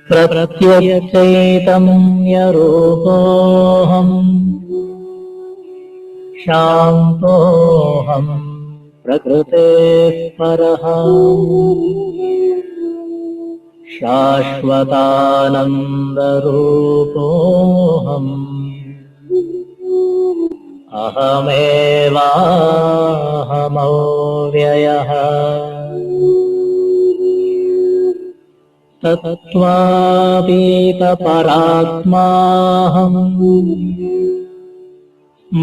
प्रत्यक्षैतन्यरूपोऽहम् शान्तोऽहम् प्रकृतेः परः शाश्वतानन्दरूपोऽहम् अहमेवाहमव्ययः तत्त्वातीतपरात्माहम्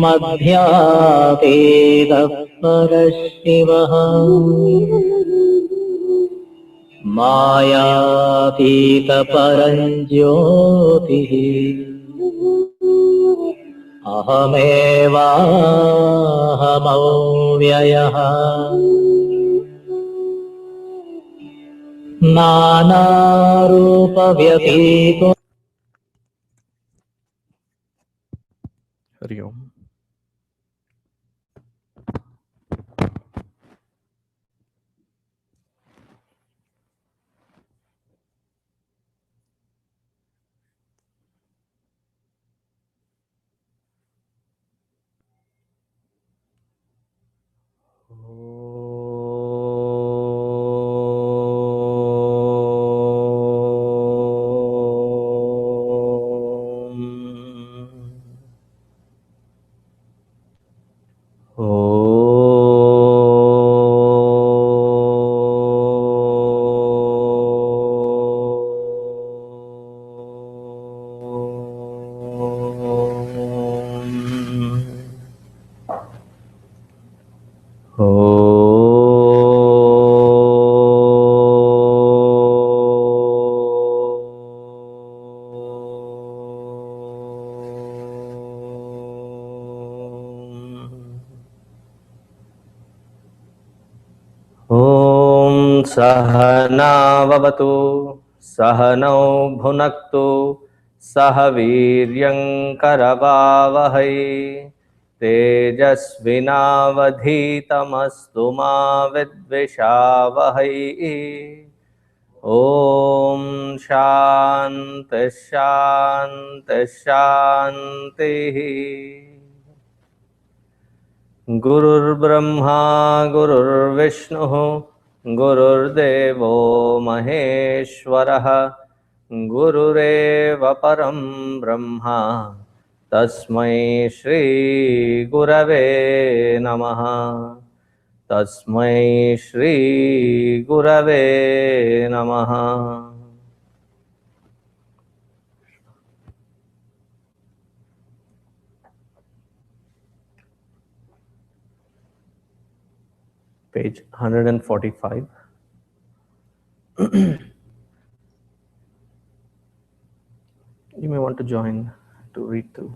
मध्यातीतः परशिवः मायातीतपरञ्ज्योतिः अहमेवाहमव्ययः नानारूपव्यतीतो हरि ओम। ॐ सहनाववतु सहनौ भुनक्तु सह वीर्यं करवावहै तेजस्विनावधीतमस्तु मा विद्विषावहै। ॐ शान्ति शान्ति शान्तिः। गुरुर्ब्रह्मा गुरुर्विष्णुः गुरुर्देवो महेश्वरः गुरुरेव परं ब्रह्मा तस्मै श्री गुरवे नमः। तस्मै श्री गुरवे नमः। Page 145. You may want to join to read through.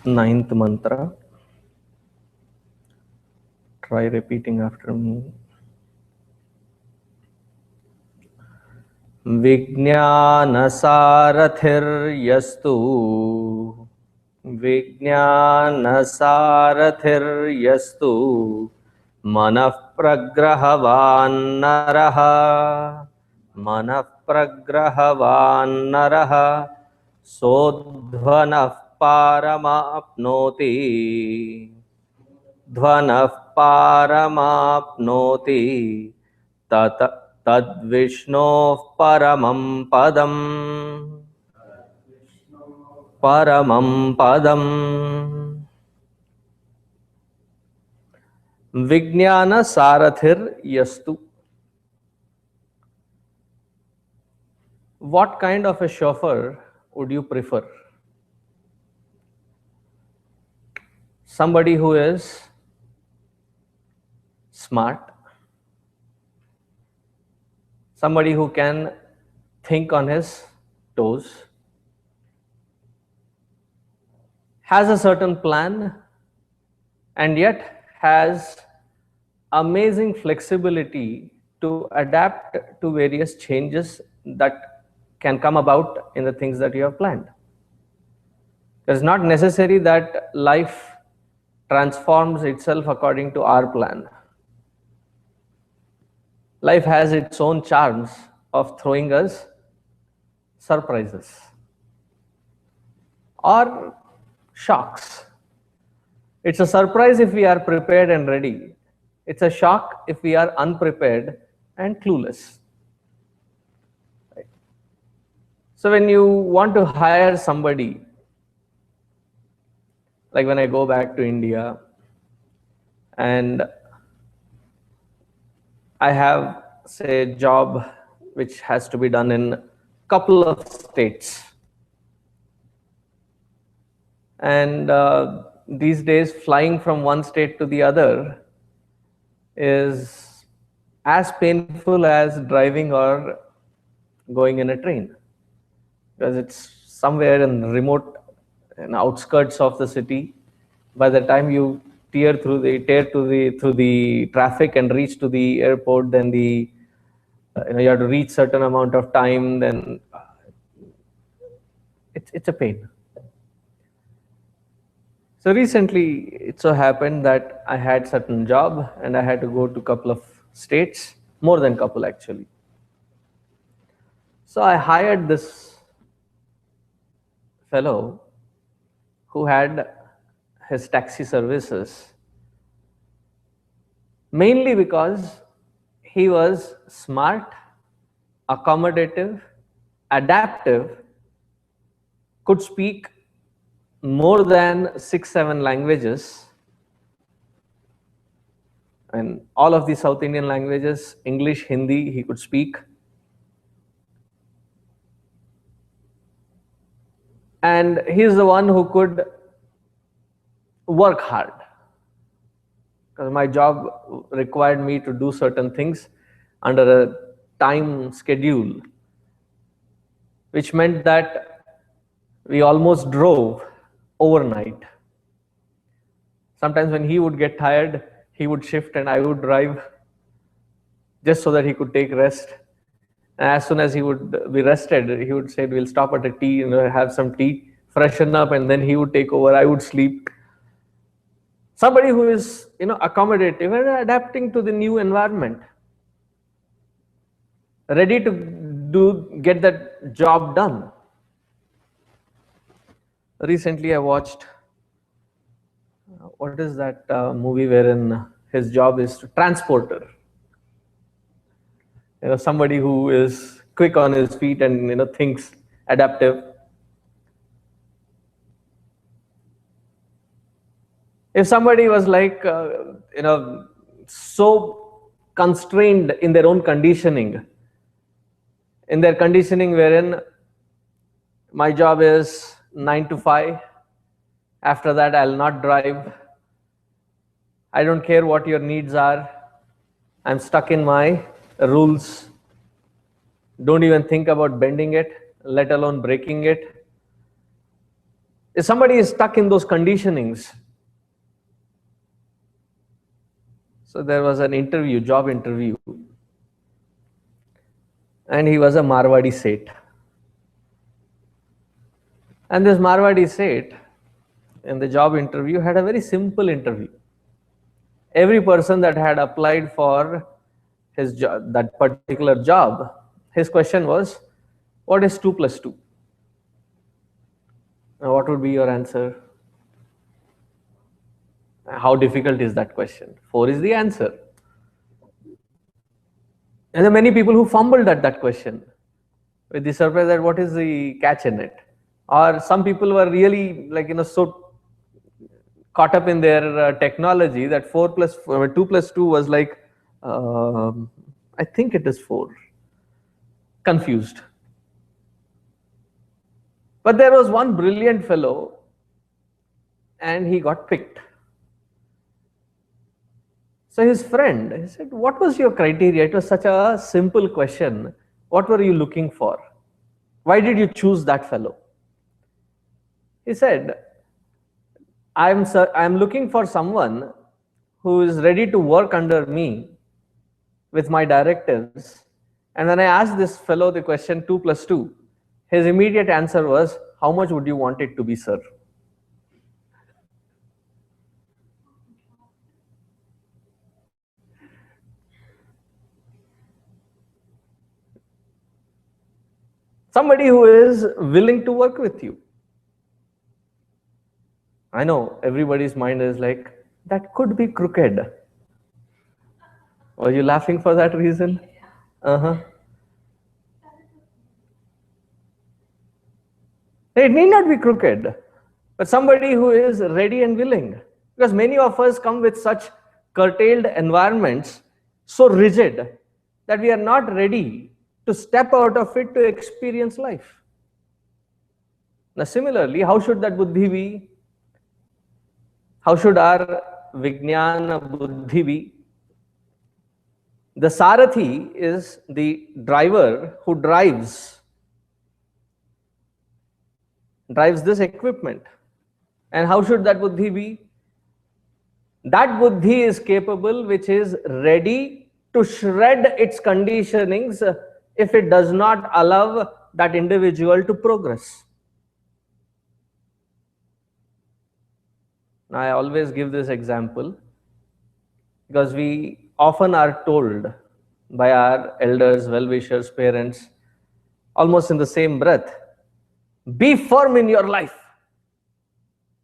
Ninth mantra. Try repeating after me. Vijnanasarathiryastu Vijnanasarathiryastu Manahpragrahavaannaraha Manahpragrahavaannaraha Sodhvanah paramapnoti Dhvanah paramapnoti Tadvishnoh paramam padam Paramam padam. Vijnana sarathir yastu. What kind of a chauffeur would you prefer? Somebody who is smart, somebody who can think on his toes, has a certain plan, and yet has amazing flexibility to adapt to various changes that can come about in the things that you have planned. It's not necessary that life transforms itself according to our plan. Life has its own charms of throwing us surprises or shocks. It's a surprise if we are prepared and ready. It's a shock if we are unprepared and clueless. So when you want to hire somebody, like when I go back to India and I have, say, a job which has to be done in a couple of states. And these days, flying from one state to the other is as painful as driving or going in a train, because it's somewhere in remote and outskirts of the city. By the time you tear through the traffic and reach to the airport, then you have to reach certain amount of time. Then it's a pain. So recently, it so happened that I had certain job and I had to go to a couple of states, more than couple actually. So I hired this fellow who had his taxi services, mainly because he was smart, accommodative, adaptive, could speak more than 6-7 languages, and all of the South Indian languages, English, Hindi, he could speak. And he is the one who could work hard, because my job required me to do certain things under a time schedule, which meant that we almost drove overnight. Sometimes when he would get tired, he would shift and I would drive, just so that he could take rest. And as soon as he would be rested, he would say, "We'll stop at a tea, have some tea, freshen up," and then he would take over. I would sleep. Somebody who is, accommodative and adapting to the new environment, ready to get that job done. Recently, I watched, what is that movie wherein his job is transporter. Somebody who is quick on his feet and thinks, adaptive. If somebody was like, so constrained in their own conditioning, wherein my job is 9 to 5, after that I'll not drive, I don't care what your needs are, I'm stuck in my rules, don't even think about bending it, let alone breaking it. If somebody is stuck in those conditionings, so there was an interview, job interview, and he was a Marwadi Seth. And this Marwadi Seth, in the job interview, had a very simple interview. Every person that had applied for his job, that particular job, his question was, "What is 2 plus 2? Now, what would be your answer? How difficult is that question? 4 is the answer. And there are many people who fumbled at that question with the surprise that what is the catch in it? Or some people were really so caught up in their technology that 2 plus 2 was like, I think it is 4. Confused. But there was one brilliant fellow and he got picked. So his friend, he said, "What was your criteria? It was such a simple question. What were you looking for? Why did you choose that fellow?" He said, I'm looking for someone who is ready to work under me with my directives." And when I asked this fellow the question 2 plus 2, his immediate answer was, "How much would you want it to be, sir?" Somebody who is willing to work with you. I know everybody's mind is like, that could be crooked. Are you laughing for that reason? Uh-huh. It need not be crooked, but somebody who is ready and willing. Because many of us come with such curtailed environments, so rigid, that we are not ready to step out of it to experience life. Now, similarly, how should that buddhi be? How should our vijnana buddhi be? The sarathi is the driver who drives this equipment. And how should that buddhi be? That buddhi is capable, which is ready to shred its conditionings if it does not allow that individual to progress. Now, I always give this example because we often are told by our elders, well-wishers, parents, almost in the same breath, be firm in your life.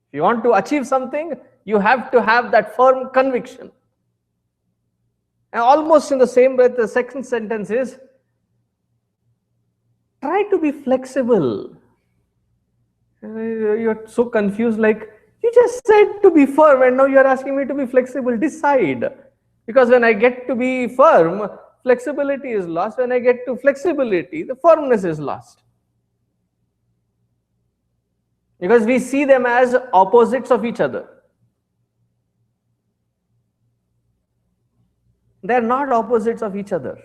If you want to achieve something, you have to have that firm conviction. And almost in the same breath, the second sentence is, try to be flexible. You're so confused, like, you just said to be firm and now you're asking me to be flexible. Decide. Because when I get to be firm, flexibility is lost. When I get to flexibility, the firmness is lost. Because we see them as opposites of each other. They are not opposites of each other.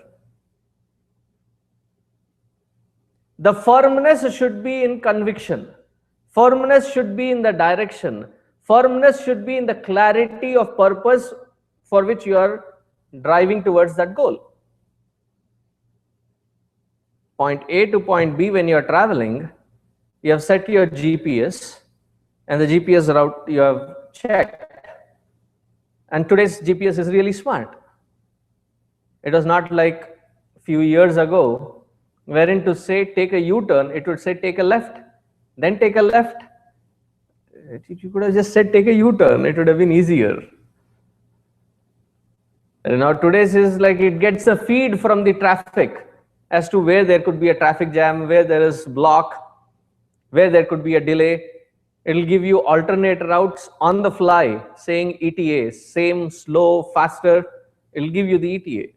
The firmness should be in conviction. Firmness should be in the direction. Firmness should be in the clarity of purpose for which you are driving towards that goal. Point A to point B, when you are traveling, you have set your GPS and the GPS route you have checked. And today's GPS is really smart. It was not like a few years ago, wherein to say take a U-turn, it would say take a left, then take a left. You could have just said take a U-turn, it would have been easier. And now today's is like it gets a feed from the traffic as to where there could be a traffic jam, where there is block, where there could be a delay. It will give you alternate routes on the fly, saying ETA, same, slow, faster. It will give you the ETA,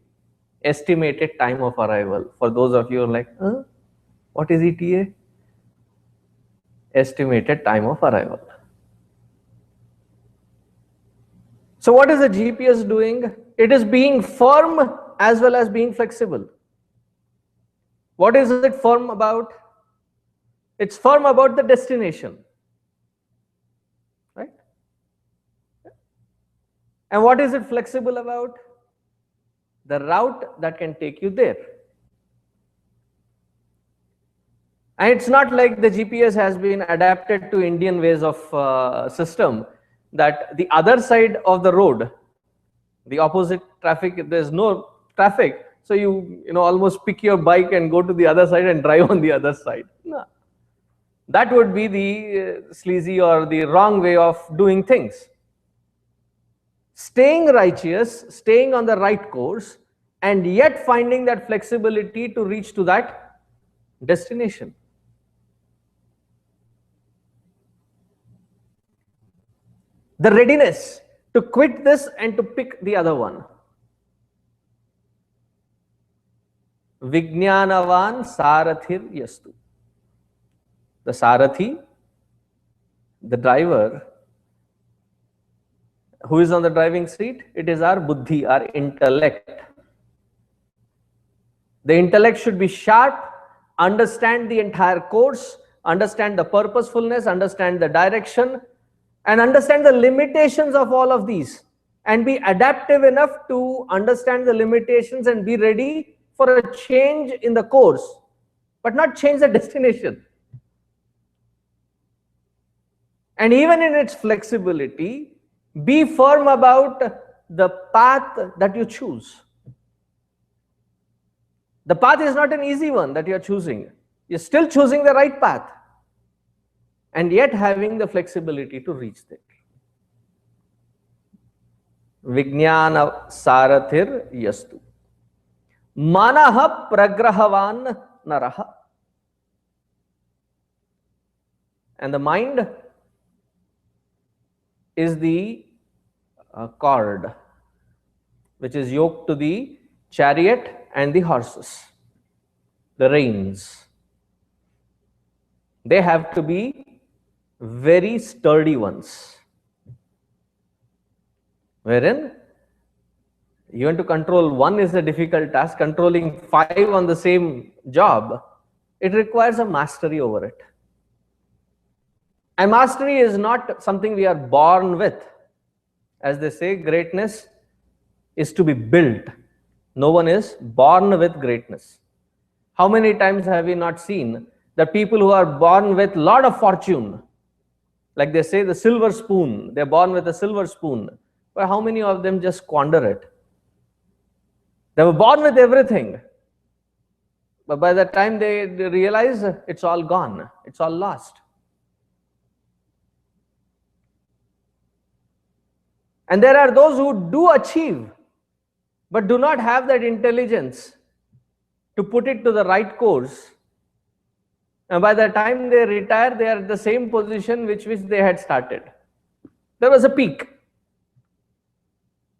estimated time of arrival. For those of you who are like, what is ETA? Estimated time of arrival. So what is the GPS doing? It is being firm as well as being flexible. What is it firm about? It's firm about the destination. Right? And what is it flexible about? The route that can take you there. And it's not like the GPS has been adapted to Indian ways of system, that the other side of the road, the opposite traffic, there's no traffic, so you almost pick your bike and go to the other side and drive on the other side. No. That would be the sleazy or the wrong way of doing things. Staying righteous, staying on the right course, and yet finding that flexibility to reach to that destination. The readiness to quit this and to pick the other one. Vijnanavan sarathir yastu. The sarathi, the driver, who is on the driving seat? It is our buddhi, our intellect. The intellect should be sharp, understand the entire course, understand the purposefulness, understand the direction, and understand the limitations of all of these, and be adaptive enough to understand the limitations and be ready for a change in the course, but not change the destination. And even in its flexibility, be firm about the path that you choose. The path is not an easy one that you are choosing. You're still choosing the right path and yet having the flexibility to reach there. Vijnana Sarathir Yastu. Manaha Pragrahavan Naraha. And the mind is the cord which is yoked to the chariot and the horses, the reins. They have to be very sturdy ones, wherein even to control one is a difficult task. Controlling 5 on the same job, it requires a mastery over it. And mastery is not something we are born with. As they say, greatness is to be built. No one is born with greatness. How many times have we not seen the people who are born with lot of fortune, like they say the silver spoon, they're born with a silver spoon, but how many of them just squander it? They were born with everything, but by the time they realize it's all gone, it's all lost. And there are those who do achieve, but do not have that intelligence to put it to the right course. And by the time they retire, they are at the same position which they had started. There was a peak.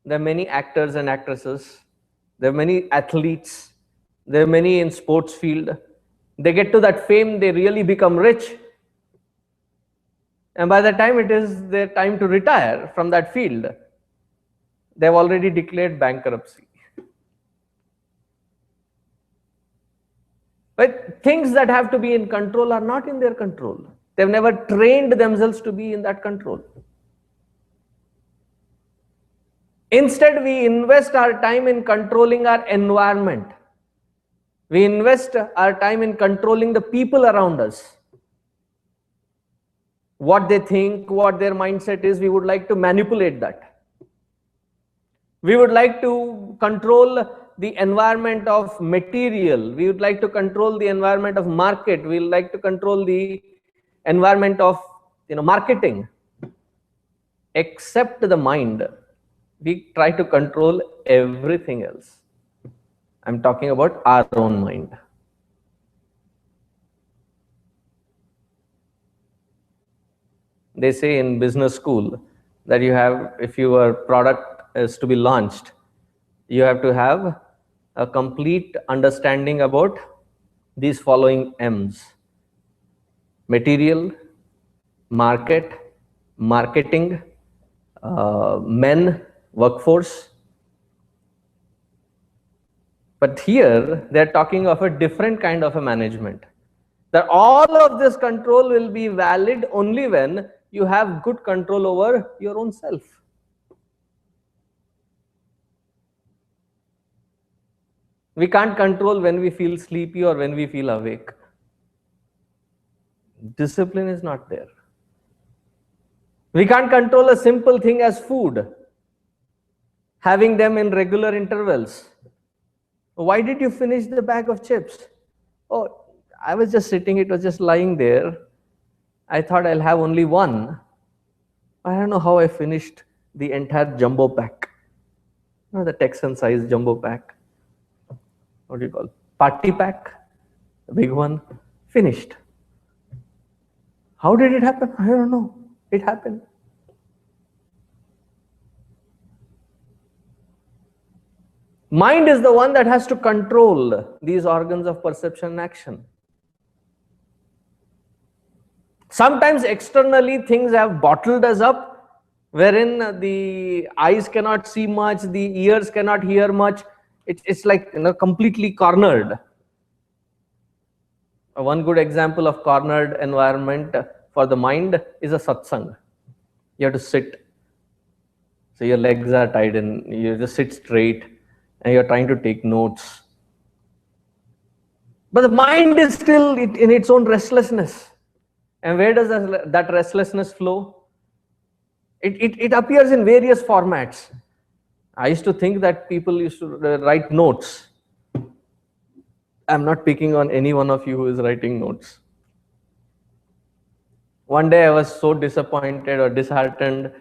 There are many actors and actresses. There are many athletes. There are many in sports field. They get to that fame, they really become rich. And by the time it is their time to retire from that field, they have already declared bankruptcy. But things that have to be in control are not in their control. They've never trained themselves to be in that control. Instead, we invest our time in controlling our environment. We invest our time in controlling the people around us. What they think, what their mindset is, we would like to manipulate that. We would like to control the environment of material. We would like to control the environment of market. We would like to control the environment of marketing. Except the mind, we try to control everything else. I'm talking about our own mind. They say in business school that if your product is to be launched, you have to have a complete understanding about these following M's: material, market, marketing, men, workforce. But here they're talking of a different kind of a management. That all of this control will be valid only when you have good control over your own self. We can't control when we feel sleepy or when we feel awake. Discipline is not there. We can't control a simple thing as food, having them in regular intervals. Why did you finish the bag of chips? Oh, I was just sitting, it was just lying there. I thought I'll have only one. I don't know how I finished the entire jumbo pack. The Texan size jumbo pack. What do you call? Party pack, the big one, finished. How did it happen? I don't know. It happened. Mind is the one that has to control these organs of perception and action. Sometimes externally things have bottled us up, wherein the eyes cannot see much, the ears cannot hear much. It's like completely cornered. One good example of cornered environment for the mind is a satsang. You have to sit. So your legs are tied in, you just sit straight and you're trying to take notes. But the mind is still in its own restlessness. And where does that restlessness flow? It appears in various formats. I used to think that people used to write notes. I'm not picking on any one of you who is writing notes. One day I was so disappointed or disheartened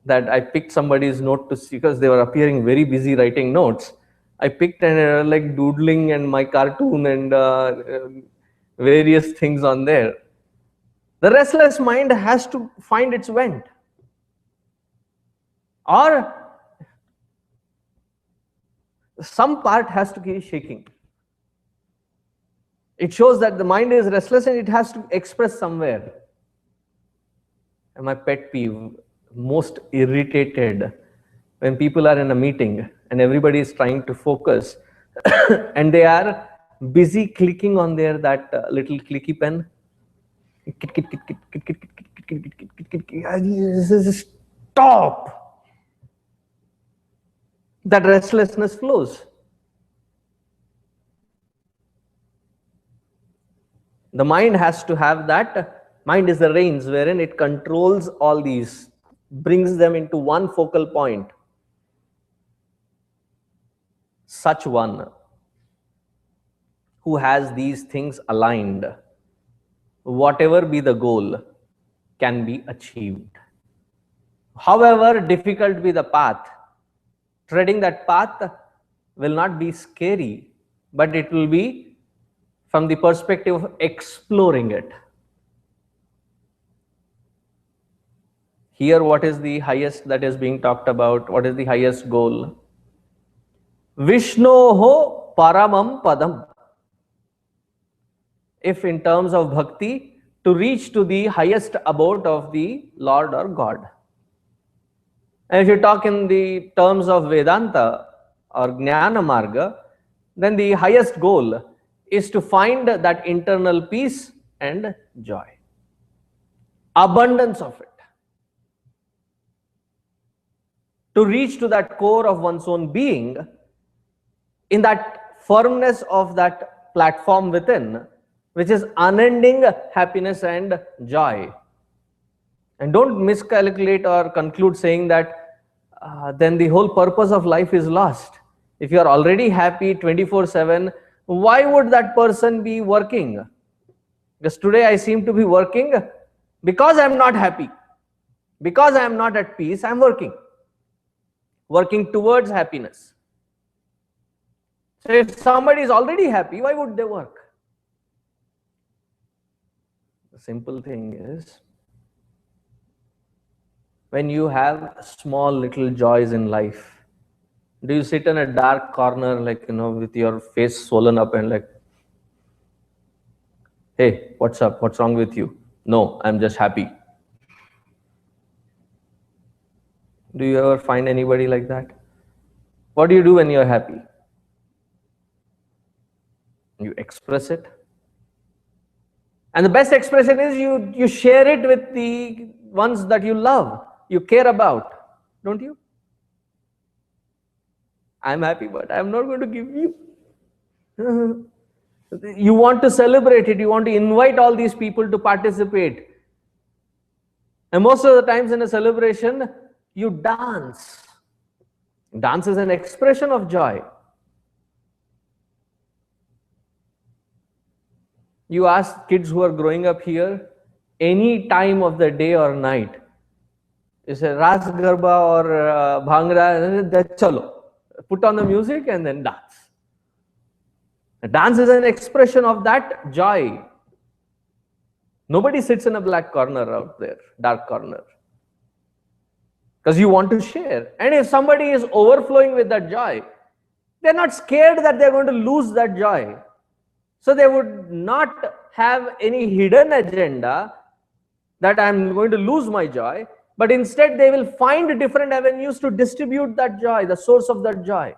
that I picked somebody's note to see, because they were appearing very busy writing notes. I picked and like doodling and my cartoon and various things on there. The restless mind has to find its vent, or some part has to keep shaking. It shows that the mind is restless and it has to express somewhere. And my pet peeve, most irritated, when people are in a meeting and everybody is trying to focus and they are busy clicking on their that little clicky pen. Stop! That restlessness flows. The mind has to have that. Mind is the reins wherein it controls all these, brings them into one focal point. Such one who has these things aligned, whatever be the goal, can be achieved. However difficult be the path, treading that path will not be scary, but it will be from the perspective of exploring it. Here, what is the highest that is being talked about? What is the highest goal? Vishnoho paramam padam. If in terms of bhakti, to reach to the highest abode of the Lord or God. And if you talk in the terms of Vedanta or Jnana Marga, then the highest goal is to find that internal peace and joy, abundance of it. To reach to that core of one's own being, in that firmness of that platform within, which is unending happiness and joy. And don't miscalculate or conclude saying that then the whole purpose of life is lost. If you are already happy 24/7, why would that person be working? Because today I seem to be working because I am not happy. Because I am not at peace, I am working. Working towards happiness. So if somebody is already happy, why would they work? The simple thing is, when you have small little joys in life, do you sit in a dark corner, like, with your face swollen up and like, hey, what's up? What's wrong with you? No, I'm just happy. Do you ever find anybody like that? What do you do when you're happy? You express it. And the best expression is you share it with the ones that you love, you care about, don't you? I'm happy, but I'm not going to give you. You want to celebrate it, you want to invite all these people to participate. And most of the times in a celebration, you dance. Dance is an expression of joy. You ask kids who are growing up here, any time of the day or night, you say Ras Garba or Bhangra, chalo. Put on the music and then dance. Dance is an expression of that joy. Nobody sits in a black corner out there, dark corner. Because you want to share. And if somebody is overflowing with that joy, they're not scared that they're going to lose that joy. So they would not have any hidden agenda that I'm going to lose my joy, but instead they will find different avenues to distribute that joy, the source of that joy.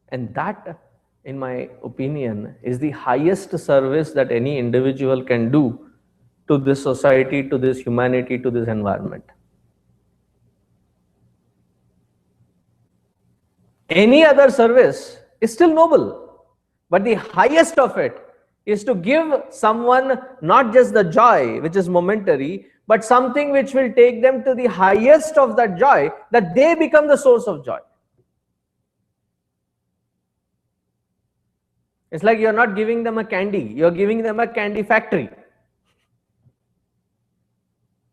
And that, in my opinion, is the highest service that any individual can do to this society, to this humanity, to this environment. Any other service is still noble, but the highest of it is to give someone not just the joy, which is momentary, but something which will take them to the highest of that joy, that they become the source of joy. It's like you're not giving them a candy, you're giving them a candy factory.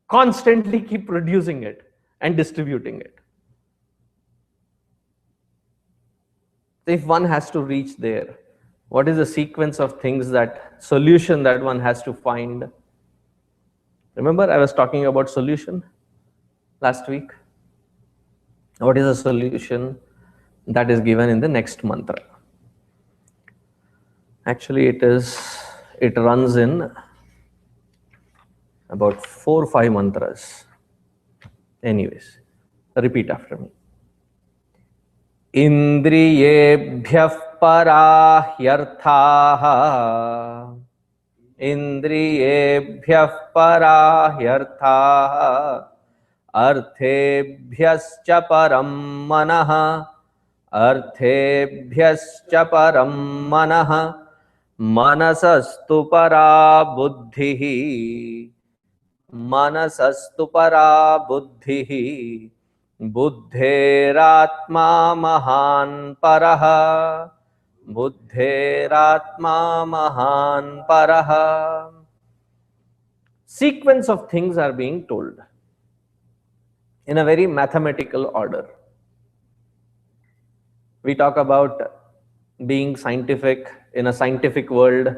Constantly keep producing it and distributing it. If one has to reach there, what is the sequence of things, that solution that one has to find? Remember, I was talking about solution last week. What is the solution that is given in the next mantra? Actually, it runs in about 4 or 5 mantras. Anyways, repeat after me. Indriyebhyah parahyarthaah. Indriyebhyah parahyarthaah. Arthebhyascha param manah. Arthebhyascha param manah. Manasastu para buddhihi. Manasastu para buddhihi. Buddheratma mahan paraha. Buddheratma mahan paraha. Sequence of things are being told in a very mathematical order. We talk about being scientific in a scientific world.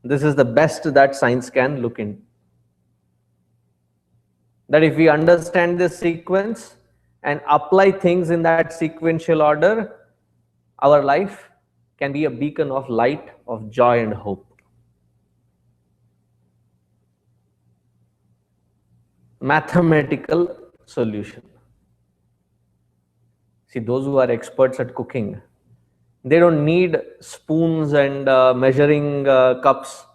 This is the best that science can look in. That if we understand this sequence and apply things in that sequential order, our life can be a beacon of light, of joy and hope. Mathematical solution. See, those who are experts at cooking, they don't need spoons and measuring cups.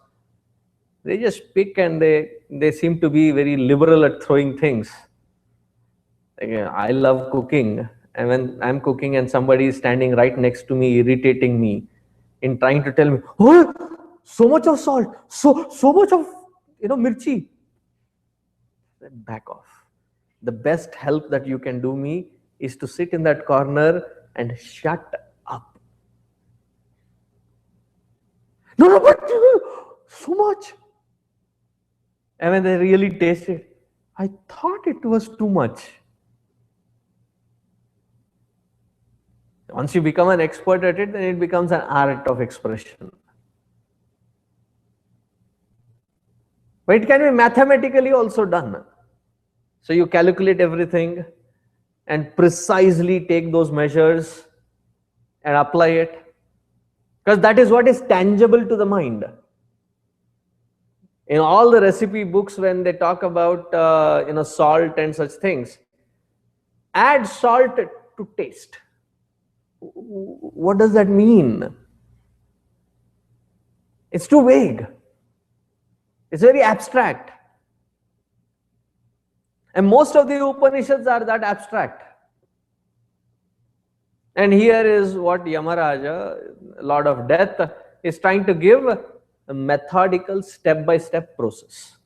They just pick, and they seem to be very liberal at throwing things. Again, I love cooking, and when I'm cooking and somebody is standing right next to me, irritating me, in trying to tell me, oh, so much of salt, so much of mirchi, back off. The best help that you can do me is to sit in that corner and shut up. No, but so much. And when they really taste it, I thought it was too much. Once you become an expert at it, then it becomes an art of expression. But it can be mathematically also done. So you calculate everything and precisely take those measures and apply it. Because that is what is tangible to the mind. In all the recipe books, when they talk about salt and such things, add salt to taste. What does that mean? It's too vague. It's very abstract. And most of the Upanishads are that abstract. And here is what Yamaraja, Lord of Death, is trying to give a methodical step-by-step process.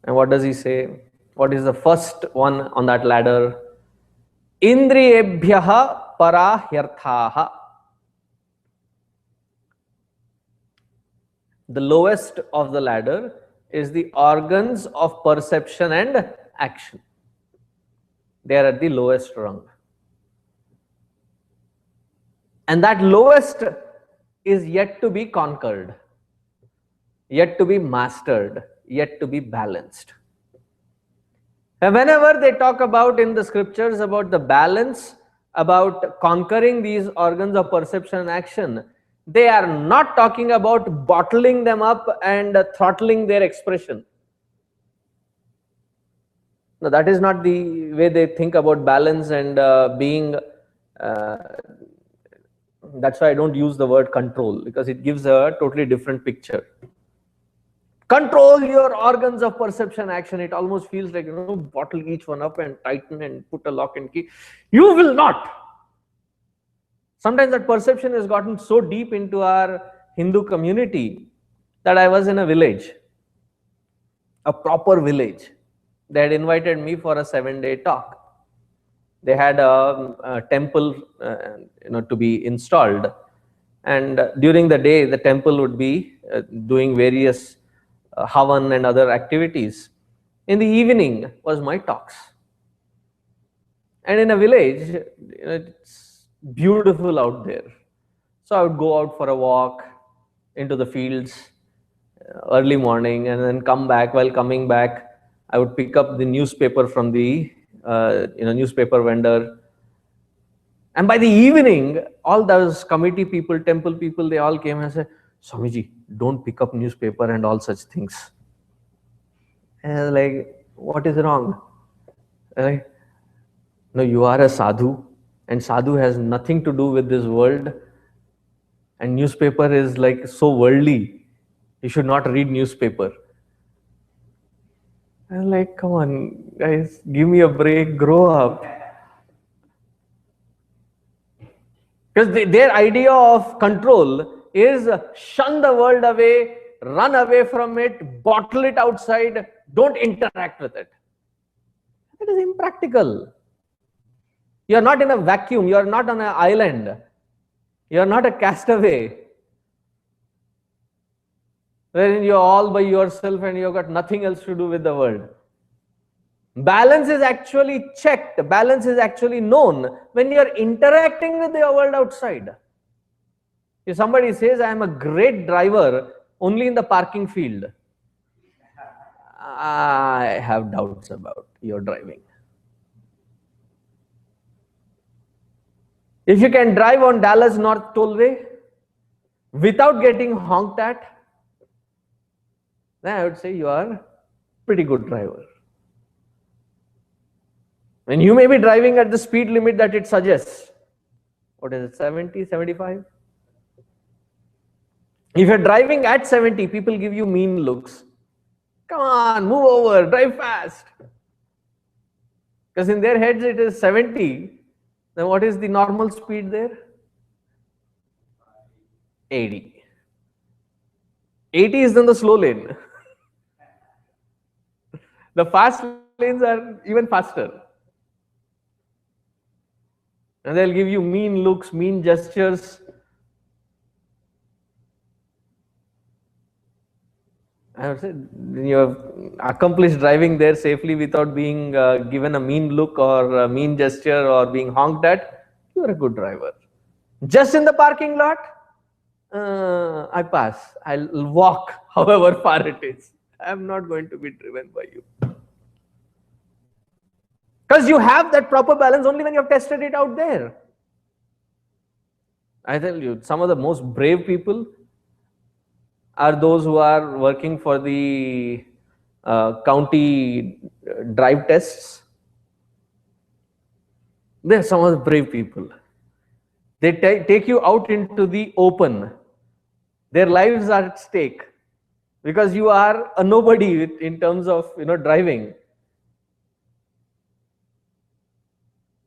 And what does he say? What is the first one on that ladder? Indriyebhyah parahyarthaah. The lowest of the ladder is the organs of perception and action. They are at the lowest rung. And that lowest is yet to be conquered, yet to be mastered, yet to be balanced. And whenever they talk about in the scriptures about the balance, about conquering these organs of perception and action, they are not talking about bottling them up and throttling their expression. No, that is not the way they think about balance and being. That's why I don't use the word control, because it gives a totally different picture. Control your organs of perception, action. It almost feels like, bottle each one up and tighten and put a lock and key. You will not. Sometimes that perception has gotten so deep into our Hindu community that I was in a village, a proper village. They had invited me for a 7-day talk. They had a temple, to be installed, and during the day, the temple would be doing various havan and other activities. In the evening was my talks. And in a village, it's beautiful out there. So I would go out for a walk into the fields early morning and then come back. While coming back, I would pick up the newspaper from the newspaper vendor. And by the evening, all those committee people, temple people, they all came and said, Swamiji, don't pick up newspaper and all such things. And I was like, what is wrong? Like, no, you are a sadhu, and sadhu has nothing to do with this world. And newspaper is like so worldly. You should not read newspaper. I was like, come on, guys, give me a break, grow up. Because their idea of control is shun the world away, run away from it, bottle it outside, don't interact with it. That is impractical. You are not in a vacuum, you are not on an island, you are not a castaway, wherein you are all by yourself and you have got nothing else to do with the world. Balance is actually checked, balance is actually known when you are interacting with the world outside. If somebody says, I am a great driver only in the parking field, I have doubts about your driving. If you can drive on Dallas North Tollway without getting honked at, then I would say you are a pretty good driver. And you may be driving at the speed limit that it suggests. What is it, 70, 75? If you're driving at 70, people give you mean looks. Come on, move over, drive fast. Because in their heads it is 70. Then what is the normal speed there? 80. 80 is in the slow lane. The fast lanes are even faster. And they'll give you mean looks, mean gestures. I would say you have accomplished driving there safely without being given a mean look or a mean gesture or being honked at. You are a good driver. Just in the parking lot, I pass. I'll walk however far it is. I'm not going to be driven by you. Because you have that proper balance only when you have tested it out there. I tell you, some of the most brave people are those who are working for the county drive tests. They're some of the brave people. They take you out into the open. Their lives are at stake because you are a nobody in terms of driving.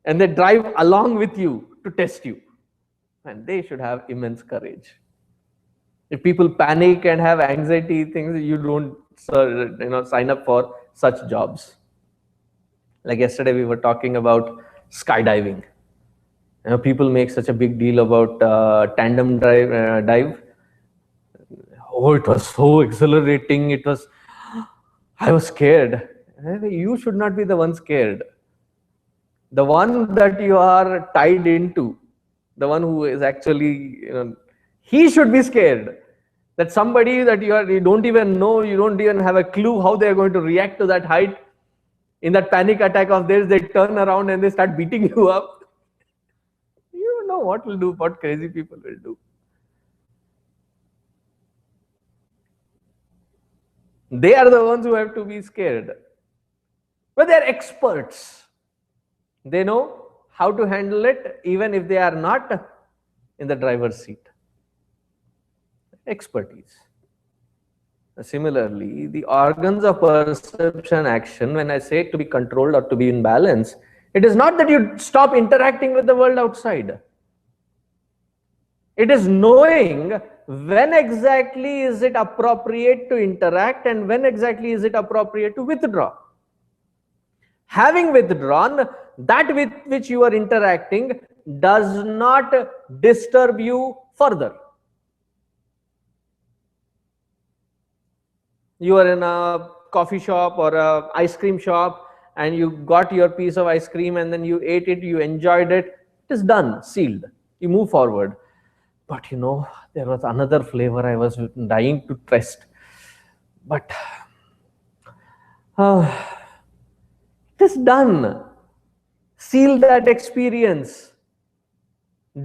And they drive along with you to test you. And they should have immense courage. If people panic and have anxiety things, you don't sign up for such jobs. Like yesterday we were talking about skydiving. People make such a big deal about tandem dive. Oh, it was so exhilarating. I was scared. You should not be the one scared. The one that you are tied into, the one who is actually, he should be scared. That somebody that you don't even know, you don't even have a clue how they are going to react to that height. In that panic attack of theirs, they turn around and they start beating you up. You don't know what crazy people will do. They are the ones who have to be scared. But they are experts. They know how to handle it even if they are not in the driver's seat. Expertise. Similarly, the organs of perception action, when I say to be controlled or to be in balance, it is not that you stop interacting with the world outside. It is knowing when exactly is it appropriate to interact and when exactly is it appropriate to withdraw. Having withdrawn, that with which you are interacting does not disturb you further. You are in a coffee shop or a ice cream shop and you got your piece of ice cream and then you ate it, you enjoyed it, it is done, sealed. You move forward. But there was another flavor I was dying to test. But it is done. Seal that experience.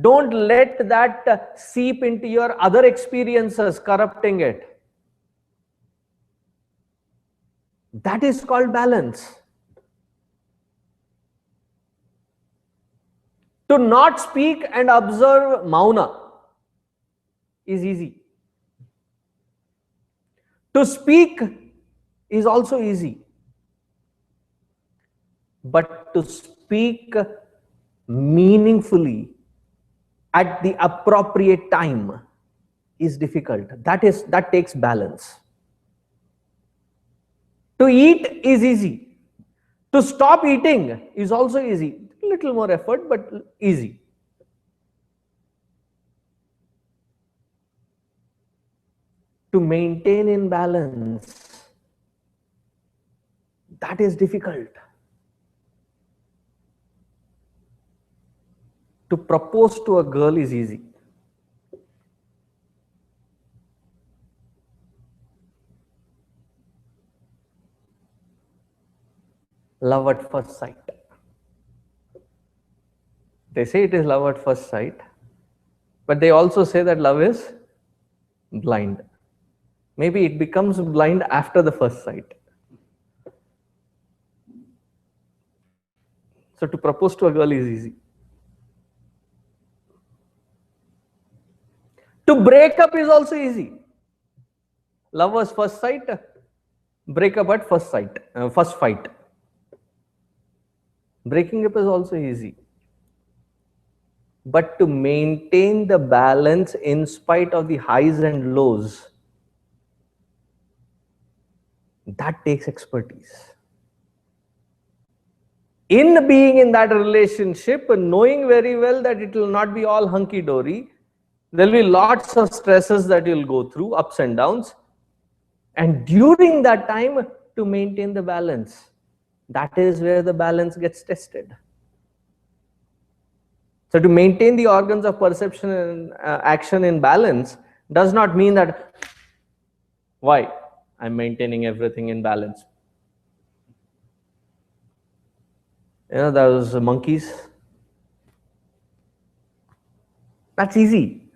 Don't let that seep into your other experiences, corrupting it. That is called balance. To not speak and observe mauna is easy. To speak is also easy. But to speak meaningfully at the appropriate time is difficult. That takes balance. To eat is easy. To stop eating is also easy. A little more effort, but easy. To maintain in balance, that is difficult. To propose to a girl is easy. Love at first sight. They say it is love at first sight, but they also say that love is blind. Maybe it becomes blind after the first sight. So to propose to a girl is easy. To break up is also easy. Lovers first sight, break up at first sight, first fight. Breaking up is also easy. But to maintain the balance in spite of the highs and lows, that takes expertise. In being in that relationship, knowing very well that it will not be all hunky-dory, there will be lots of stresses that you'll go through, ups and downs. And during that time, to maintain the balance, that is where the balance gets tested. So to maintain the organs of perception and action in balance does not mean that, why? I'm maintaining everything in balance. Those monkeys. That's easy.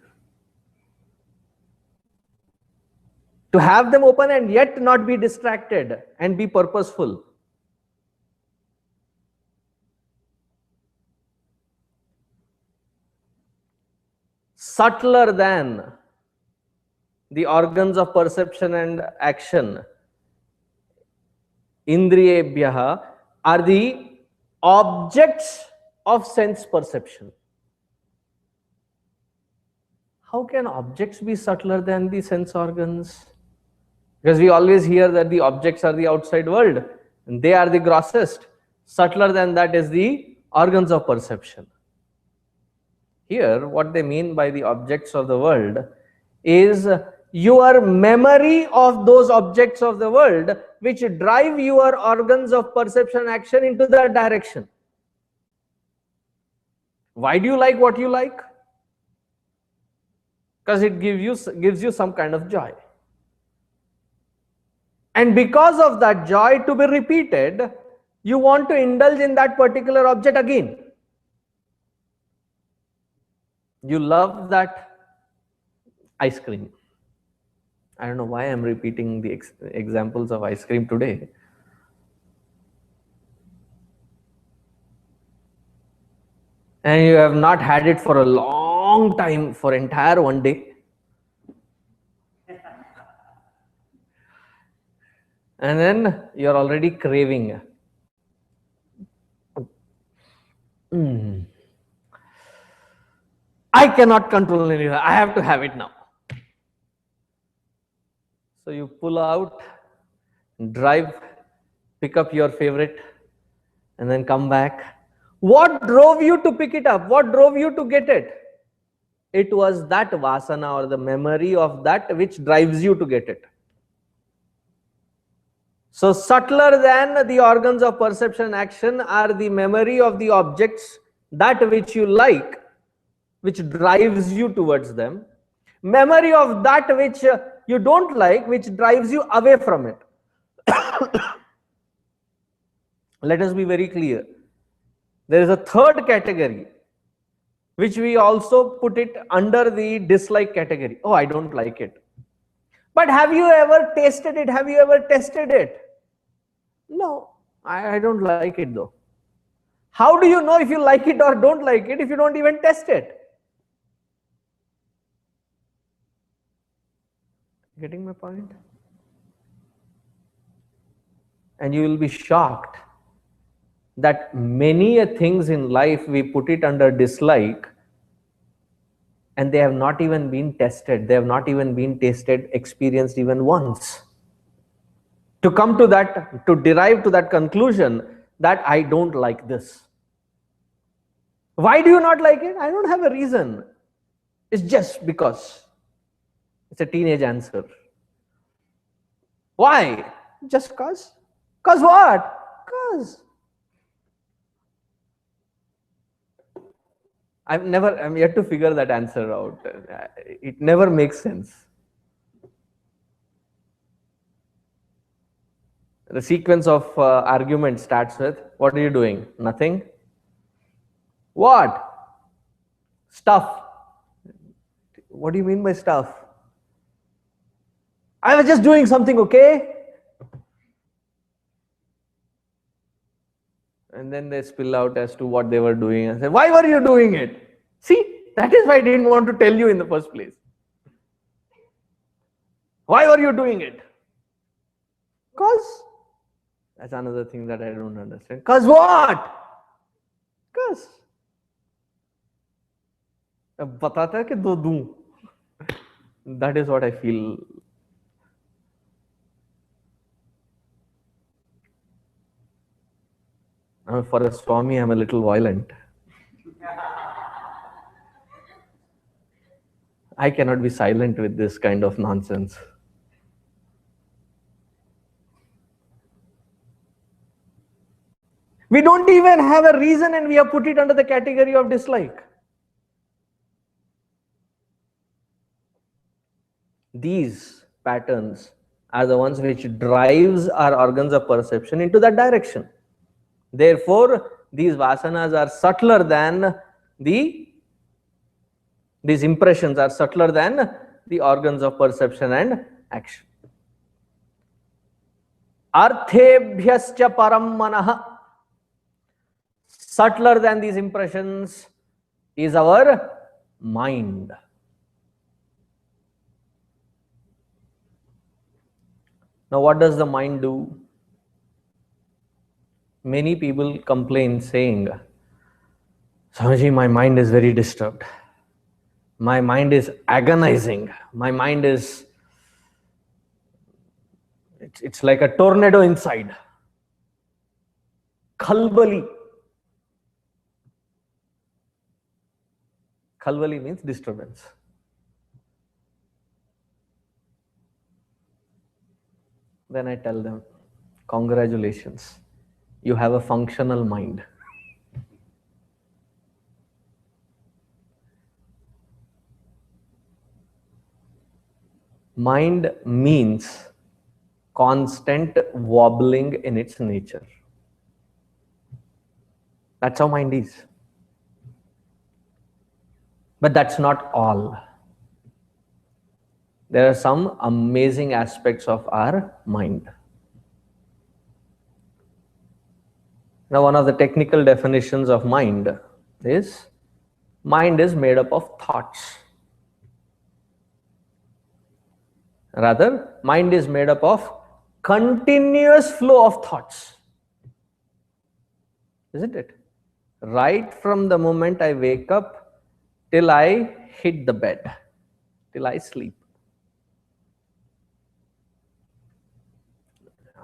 To have them open and yet not be distracted and be purposeful. Subtler than the organs of perception and action, indriyebhyaha, are the objects of sense perception. How can objects be subtler than the sense organs? Because we always hear that the objects are the outside world and they are the grossest. Subtler than that is the organs of perception. Here, what they mean by the objects of the world is your memory of those objects of the world which drive your organs of perception action into that direction. Why do you like what you like? Because it gives you some kind of joy. And because of that joy to be repeated, you want to indulge in that particular object again. You love that ice cream. I don't know why I'm repeating the examples of ice cream today. And you have not had it for a long time, for entire one day. And then you're already craving. I cannot control anything. I have to have it now. So you pull out, drive, pick up your favorite, and then come back. What drove you to pick it up? What drove you to get it? It was that vasana or the memory of that which drives you to get it. So subtler than the organs of perception and action are the memory of the objects, that which you like, which drives you towards them. Memory of that which you don't like, which drives you away from it. Let us be very clear. There is a third category, which we also put it under the dislike category. Oh, I don't like it. But have you ever tasted it? Have you ever tested it? No, I don't like it though. How do you know if you like it or don't like it if you don't even test it? Getting my point? And you will be shocked that many things in life we put it under dislike and they have not even been tested. They have not even been tasted, experienced even once. To come to that, to derive to that conclusion that I don't like this. Why do you not like it? I don't have a reason. It's just because. It's a teenage answer. Why? Just cause? Cause what? Cause. I'm yet to figure that answer out. It never makes sense. The sequence of argument starts with, what are you doing? Nothing. What? Stuff. What do you mean by stuff? I was just doing something, okay? And then they spill out as to what they were doing and say, why were you doing it? See, that is why I didn't want to tell you in the first place. Why were you doing it? Cause. That's another thing that I don't understand. Cause what? Cause. Batata hai ki do doon. That is what I feel. For a Swami, I'm a little violent. I cannot be silent with this kind of nonsense. We don't even have a reason and we have put it under the category of dislike. These patterns are the ones which drives our organs of perception into that direction. Therefore, these vasanas are subtler than these impressions are subtler than the organs of perception and action. Arthebhyascha param manah. Subtler than these impressions is our mind. Now, what does the mind do? Many people complain saying, Swamiji, my mind is very disturbed. My mind is agonizing. My mind is, it's like a tornado inside. Khalbali. Khalbali means disturbance. Then I tell them, congratulations, you have a functional mind. Mind means constant wobbling in its nature. That's how mind is. But that's not all. There are some amazing aspects of our mind. Now, one of the technical definitions of mind is made up of thoughts. Rather, mind is made up of continuous flow of thoughts. Isn't it? Right from the moment I wake up till I hit the bed, till I sleep.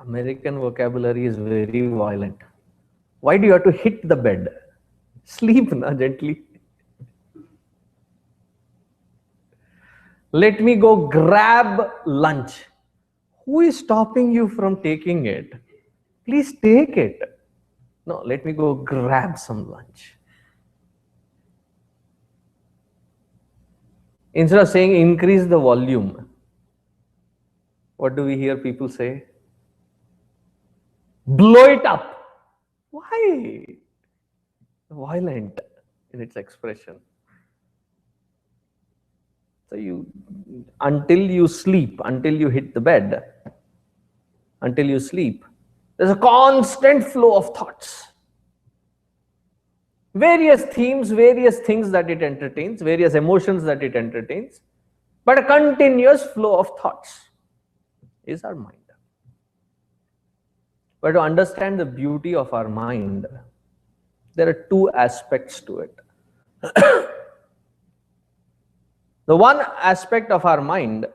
American vocabulary is very violent. Why do you have to hit the bed? Sleep na gently. Let me go grab lunch. Who is stopping you from taking it? Please take it. No, let me go grab some lunch. Instead of saying increase the volume, what do we hear people say? Blow it up. Why? Violent in its expression. So until you sleep, until you hit the bed, until you sleep, there's a constant flow of thoughts. Various themes, various things that it entertains, various emotions that it entertains, but a continuous flow of thoughts is our mind. But to understand the beauty of our mind, there are two aspects to it. The one aspect of our mind,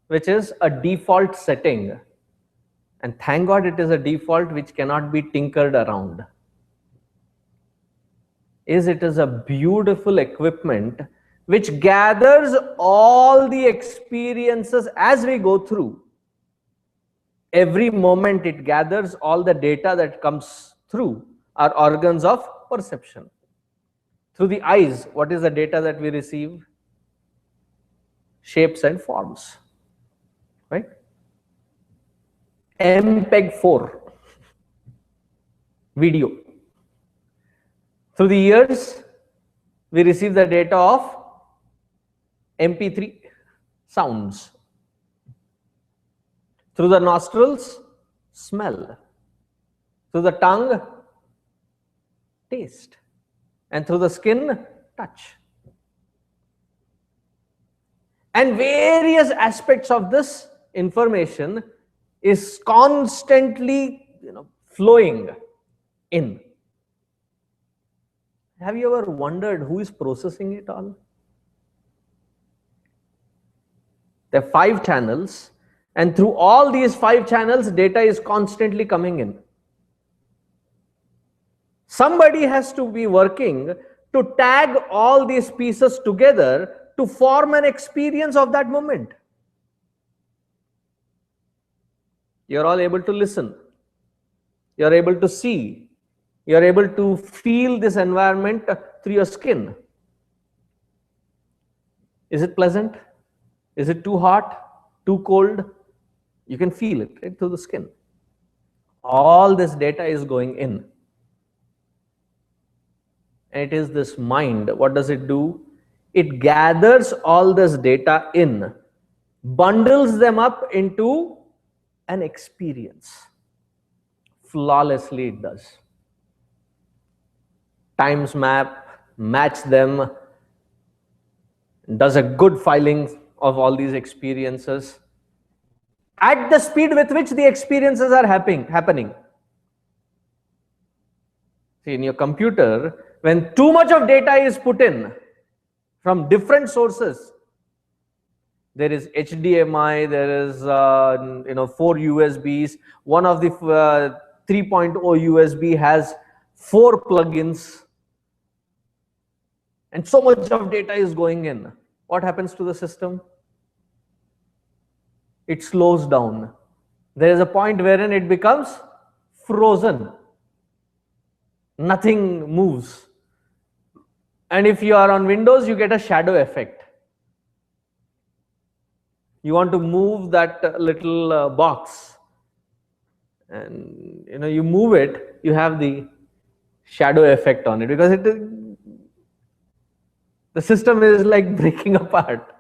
which is a default setting, and thank God it is a default which cannot be tinkered around, is it is a beautiful equipment which gathers all the experiences as we go through. Every moment it gathers all the data that comes through our organs of perception. Through the eyes, what is the data that we receive? Shapes and forms, right? MPEG-4 video. Through the ears, we receive the data of MP3 sounds. Through the nostrils, smell. Through the tongue, taste. And through the skin, touch. And various aspects of this information is constantly flowing in. Have you ever wondered who is processing it all? There are 5 channels, and through all these 5 channels, data is constantly coming in. Somebody has to be working to tag all these pieces together to form an experience of that moment. You're all able to listen. You're able to see. You're able to feel this environment through your skin. Is it pleasant? Is it too hot? Too cold? You can feel it right through the skin. All this data is going in. And it is this mind. What does it do? It gathers all this data in, bundles them up into an experience. Flawlessly it does. Times map, match them, does a good filing of all these experiences at the speed with which the experiences are happening. See, in your computer, when too much of data is put in from different sources, there is HDMI, there is 4 USBs. One of the 3.0 USB has 4 plugins, and so much of data is going in. What happens to the system? It slows down. There is a point wherein it becomes frozen. Nothing moves. And if you are on Windows, you get a shadow effect. You want to move that little box, and you move it, you have the shadow effect on it, because the system is like breaking apart.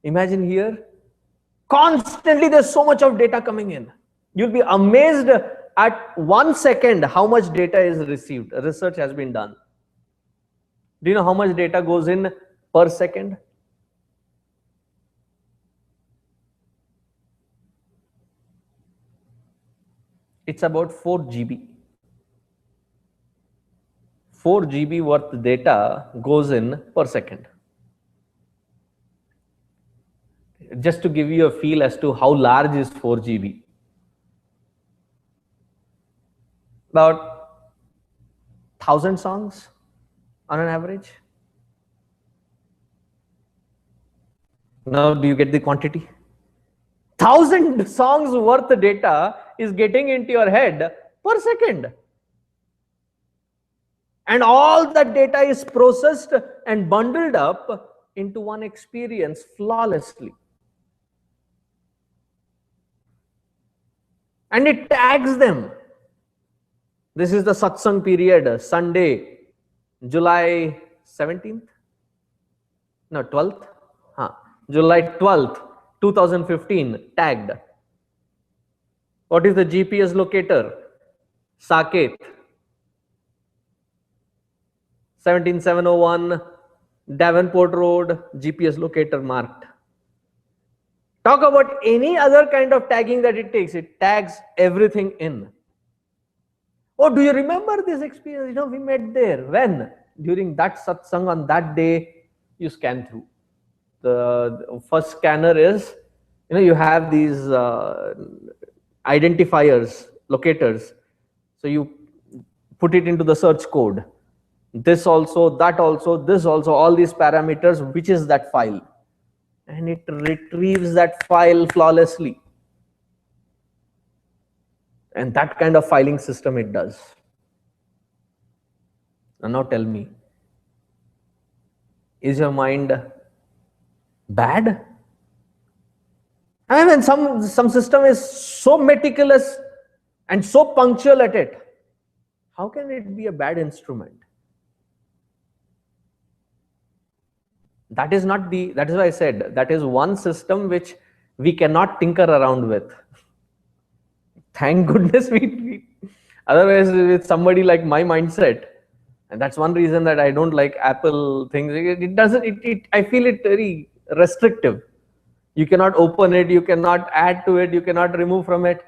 Imagine here, constantly there's so much of data coming in. You'll be amazed at 1 second how much data is received. Research has been done. Do you know how much data goes in per second? It's about 4 GB. 4 GB worth data goes in per second. Just to give you a feel as to how large is 4 GB. About 1,000 songs on an average. Now, do you get the quantity? 1,000 songs worth data is getting into your head per second. And all that data is processed and bundled up into one experience flawlessly. And it tags them. This is the satsang period, Sunday, July 17th? No, 12th? July 12th, 2015, tagged. What is the GPS locator? Saket. 17701, Davenport Road, GPS locator marked. Talk about any other kind of tagging that it takes. It tags everything in. Oh, do you remember this experience? We met there. When? During that satsang on that day, you scan through. The first scanner is, you have these identifiers, locators. So you put it into the search code. This also, that also, this also, all these parameters, which is that file. And it retrieves that file flawlessly. And that kind of filing system it does. And now tell me, is your mind bad? I mean, some system is so meticulous and so punctual at it. How can it be a bad instrument? That is why I said, that is one system which we cannot tinker around with. Thank goodness otherwise with somebody like my mindset, and that's one reason that I don't like Apple things. I feel it very restrictive. You cannot open it, you cannot add to it, you cannot remove from it.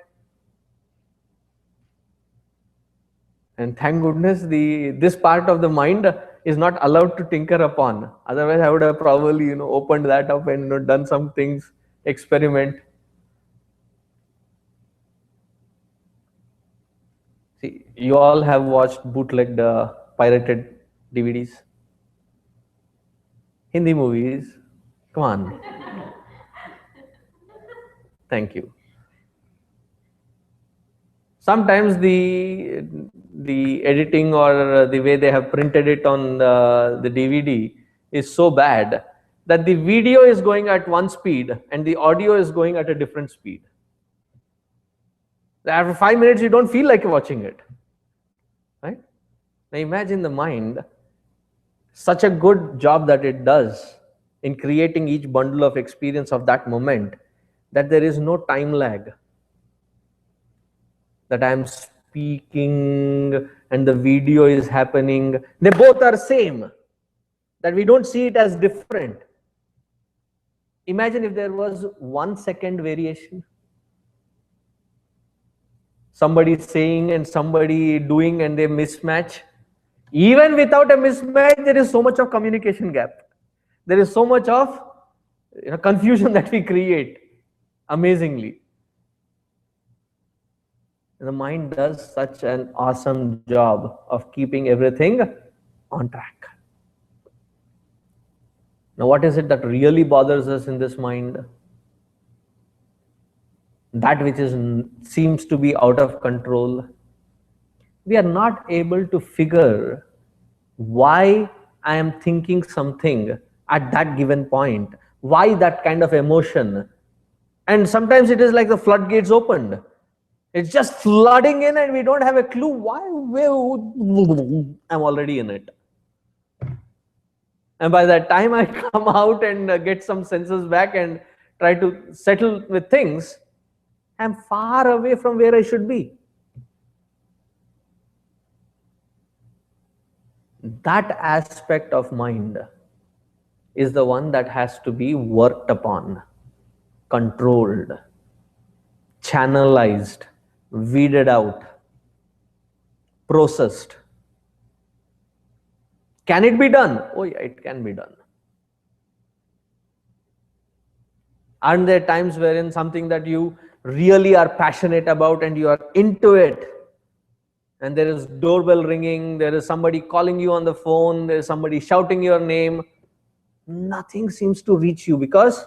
And thank goodness this part of the mind is not allowed to tinker upon. Otherwise, I would have probably opened that up and done some things, experiment. See, you all have watched bootlegged, pirated DVDs, Hindi movies. Come on. Thank you. Sometimes the editing or the way they have printed it on the DVD is so bad that the video is going at one speed and the audio is going at a different speed. After 5 minutes, you don't feel like watching it. Right? Now imagine the mind, such a good job that it does in creating each bundle of experience of that moment, that there is no time lag. That I am speaking and the video is happening. They both are same. That we don't see it as different. Imagine if there was 1 second variation. Somebody saying and somebody doing and they mismatch. Even without a mismatch, there is so much of communication gap. There is so much of confusion that we create, amazingly. The mind does such an awesome job of keeping everything on track. Now, what is it that really bothers us in this mind? That which seems to be out of control. We are not able to figure why I am thinking something at that given point. Why that kind of emotion? And sometimes it is like the floodgates opened. It's just flooding in and we don't have a clue why. I'm already in it. And by that time I come out and get some senses back and try to settle with things, I'm far away from where I should be. That aspect of mind is the one that has to be worked upon, controlled, channelized, weeded out, processed. Can it be done? Oh yeah, it can be done. Aren't there times wherein something that you really are passionate about and you are into it, and there is doorbell ringing, there is somebody calling you on the phone, there is somebody shouting your name, nothing seems to reach you because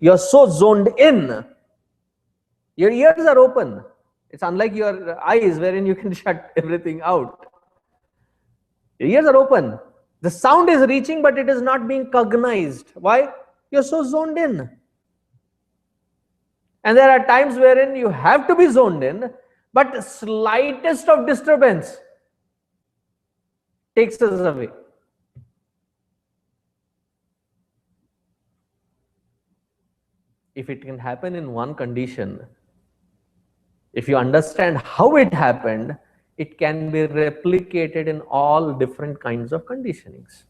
you're so zoned in. Your ears are open. It's unlike your eyes wherein you can shut everything out. Your ears are open. The sound is reaching, but it is not being cognized. Why? You're so zoned in. And there are times wherein you have to be zoned in, but slightest of disturbance takes us away. If it can happen in one condition, if you understand how it happened, it can be replicated in all different kinds of conditionings,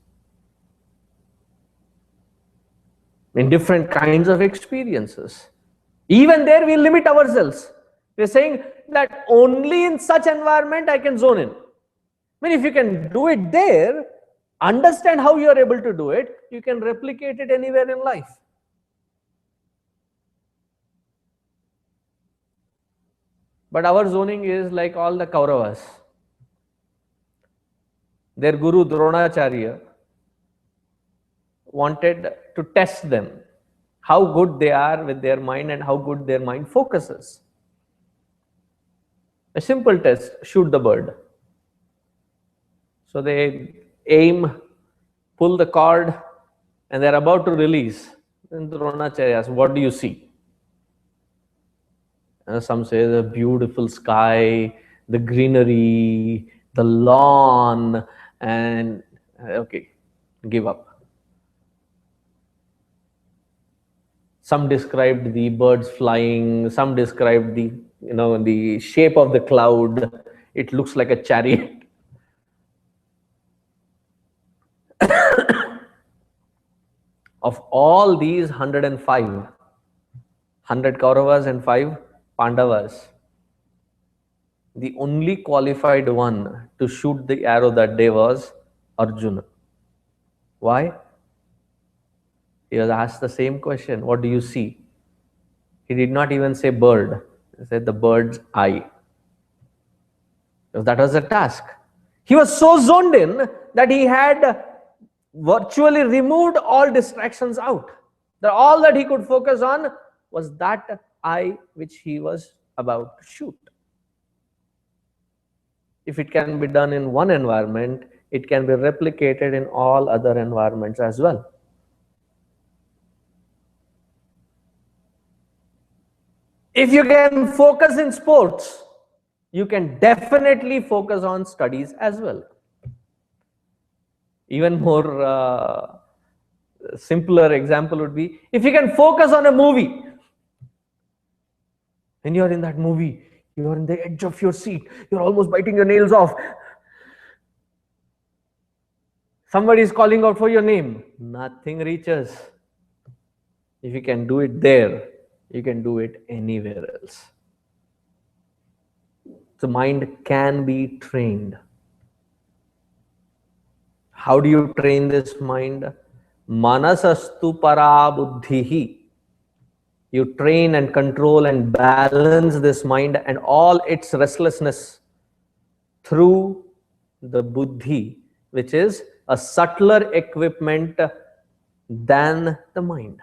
in different kinds of experiences. Even there, we limit ourselves. We're saying that only in such environment I can zone in. I mean, if you can do it there, understand how you are able to do it, you can replicate it anywhere in life. But our zoning is like all the Kauravas. Their guru Dronacharya wanted to test them, how good they are with their mind and how good their mind focuses. A simple test, shoot the bird. So they aim, pull the cord, and they're about to release. Then Dronacharya asks, what do you see? Some say the beautiful sky, the greenery, the lawn, and okay, give up. Some described the birds flying, some described the shape of the cloud. It looks like a chariot. Of all these 105, 100 Kauravas and 5 Pandavas, the only qualified one to shoot the arrow that day was Arjuna. Why? He was asked the same question, what do you see? He did not even say bird. He said the bird's eye. Because that was the task. He was so zoned in that he had virtually removed all distractions out. That all that he could focus on was that eye which he was about to shoot. If it can be done in one environment, it can be replicated in all other environments as well. If you can focus in sports, you can definitely focus on studies as well. Even more simpler example would be, if you can focus on a movie, and you're in that movie, you're on the edge of your seat, you're almost biting your nails off. Somebody is calling out for your name, nothing reaches. If you can do it there, you can do it anywhere else. The mind can be trained. How do you train this mind? Manasastu para buddhihi. You train and control and balance this mind and all its restlessness through the buddhi, which is a subtler equipment than the mind.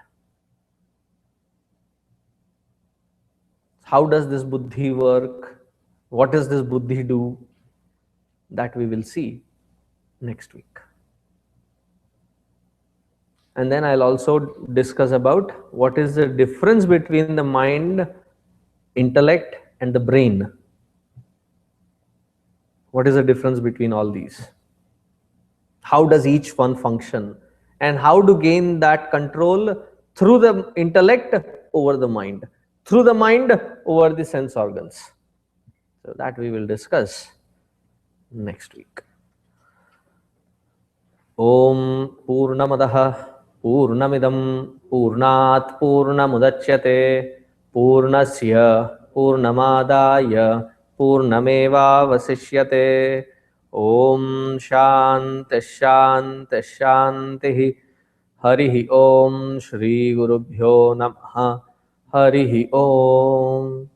How does this buddhi work? What does this buddhi do? That we will see next week. And then I'll also discuss about what is the difference between the mind, intellect, and the brain. What is the difference between all these? How does each one function? And how to gain that control through the intellect over the mind, through the mind over the sense organs. So that we will discuss next week. Om Purnamadaha Purnamidam Purnat Purnamudachyate Purnasya Purnamadaya Purnameva Vasishyate. Om Shanti Shanti Shanti. Harihi Om Shri Gurubhyo Namaha. Harihi Om.